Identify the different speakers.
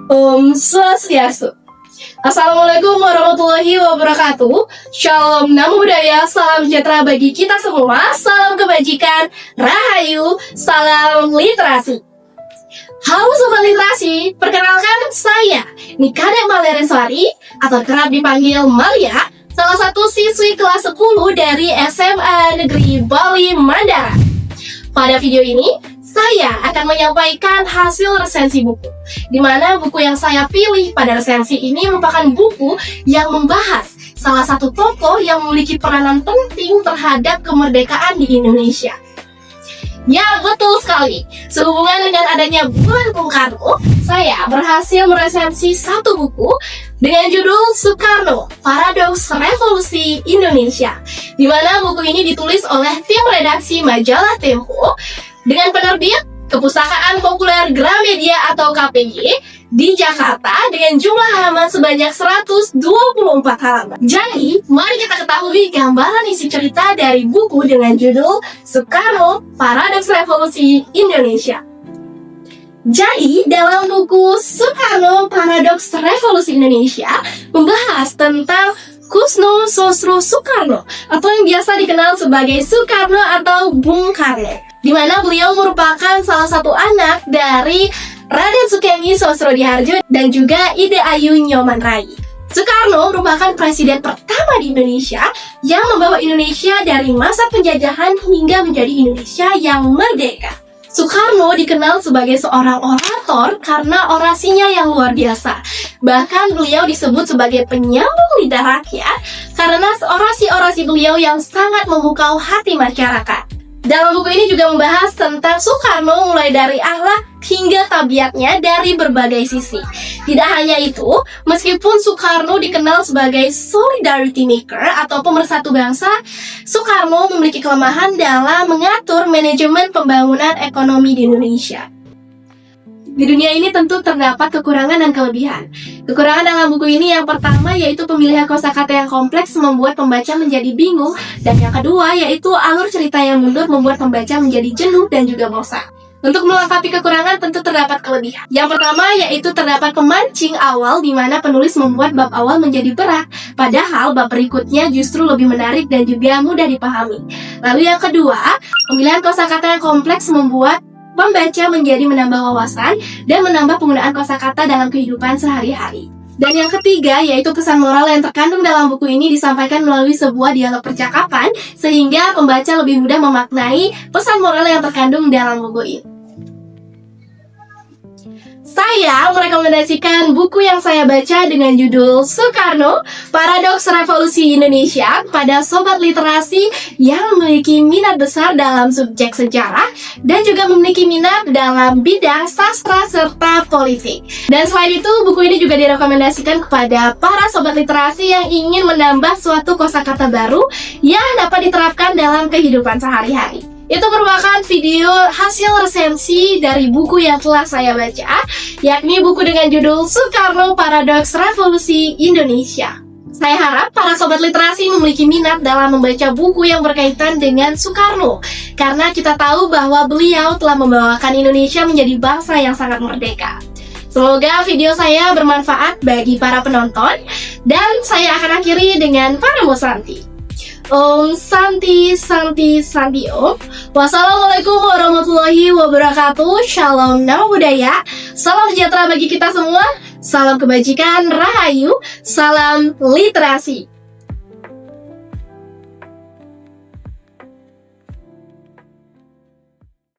Speaker 1: Om Swastiastu. Assalamualaikum warahmatullahi wabarakatuh. Shalom Namo Buddhaya, salam sejahtera bagi kita semua. Salam kebajikan, rahayu, salam literasi. Halo Sobat Literasi, perkenalkan saya Nikade Malereswari atau kerap dipanggil Malia, salah satu siswi kelas 10 dari SMA Negeri Bali Mandara. Pada video ini, saya akan menyampaikan hasil resensi buku, di mana buku yang saya pilih pada resensi ini merupakan buku yang membahas salah satu tokoh yang memiliki peranan penting terhadap kemerdekaan di Indonesia. Ya, betul sekali. Sehubungan dengan adanya bulan Bung Karno, saya berhasil meresensi satu buku dengan judul Soekarno, Paradoks Revolusi Indonesia, di mana buku ini ditulis oleh tim redaksi majalah Tempo dengan penerbit Kepustakaan Populer Gramedia atau KPG di Jakarta dengan jumlah halaman sebanyak 124 halaman. Jadi, mari kita ketahui gambaran isi cerita dari buku dengan judul Soekarno, Paradoks Revolusi Indonesia. Jadi, dalam buku Soekarno, Paradoks Revolusi Indonesia membahas tentang Kusno Sosro Soekarno atau yang biasa dikenal sebagai Soekarno atau Bung Karno, di mana beliau merupakan salah satu anak dari Raden Sukemi Sosrodiharjo dan juga Ide Ayu Nyoman Rai. Soekarno merupakan presiden pertama di Indonesia yang membawa Indonesia dari masa penjajahan hingga menjadi Indonesia yang merdeka. Soekarno dikenal sebagai seorang orator karena orasinya yang luar biasa. Bahkan beliau disebut sebagai penyambung lidah rakyat karena orasi-orasi beliau yang sangat memukau hati masyarakat. Dalam buku ini juga membahas tentang Soekarno mulai dari akhlak hingga tabiatnya dari berbagai sisi. Tidak hanya itu, meskipun Soekarno dikenal sebagai solidarity maker atau pemersatu bangsa, Soekarno memiliki kelemahan dalam mengatur manajemen pembangunan ekonomi di Indonesia. Di dunia ini tentu terdapat kekurangan dan kelebihan. Kekurangan dalam buku ini yang pertama yaitu pemilihan kosakata yang kompleks membuat pembaca menjadi bingung, dan yang kedua yaitu alur cerita yang mundur membuat pembaca menjadi jenuh dan juga bosan. Untuk melengkapi kekurangan tentu terdapat kelebihan. Yang pertama yaitu terdapat pemancing awal di mana penulis membuat bab awal menjadi berat, padahal bab berikutnya justru lebih menarik dan juga mudah dipahami. Lalu yang kedua, pemilihan kosakata yang kompleks membuat pembaca menjadi menambah wawasan dan menambah penggunaan kosakata dalam kehidupan sehari-hari. Dan yang ketiga yaitu pesan moral yang terkandung dalam buku ini disampaikan melalui sebuah dialog percakapan sehingga pembaca lebih mudah memaknai pesan moral yang terkandung dalam buku ini. Saya merekomendasikan buku yang saya baca dengan judul Soekarno, Paradoks Revolusi Indonesia pada sobat literasi yang memiliki minat besar dalam subjek sejarah dan juga memiliki minat dalam bidang sastra serta politik. Dan selain itu, buku ini juga direkomendasikan kepada para sobat literasi yang ingin menambah suatu kosakata baru yang dapat diterapkan dalam kehidupan sehari-hari. Itu merupakan video hasil resensi dari buku yang telah saya baca, yakni buku dengan judul Soekarno, Paradoks Revolusi Indonesia. Saya harap para sobat literasi memiliki minat dalam membaca buku yang berkaitan dengan Soekarno, karena kita tahu bahwa beliau telah membawakan Indonesia menjadi bangsa yang sangat merdeka. Semoga video saya bermanfaat bagi para penonton, dan saya akan akhiri dengan Paramo Santi. Om Santi Santi Santi Om. Wassalamualaikum warahmatullahi wabarakatuh. Shalom Namo Buddhaya. Salam sejahtera bagi kita semua. Salam kebajikan, rahayu, salam literasi.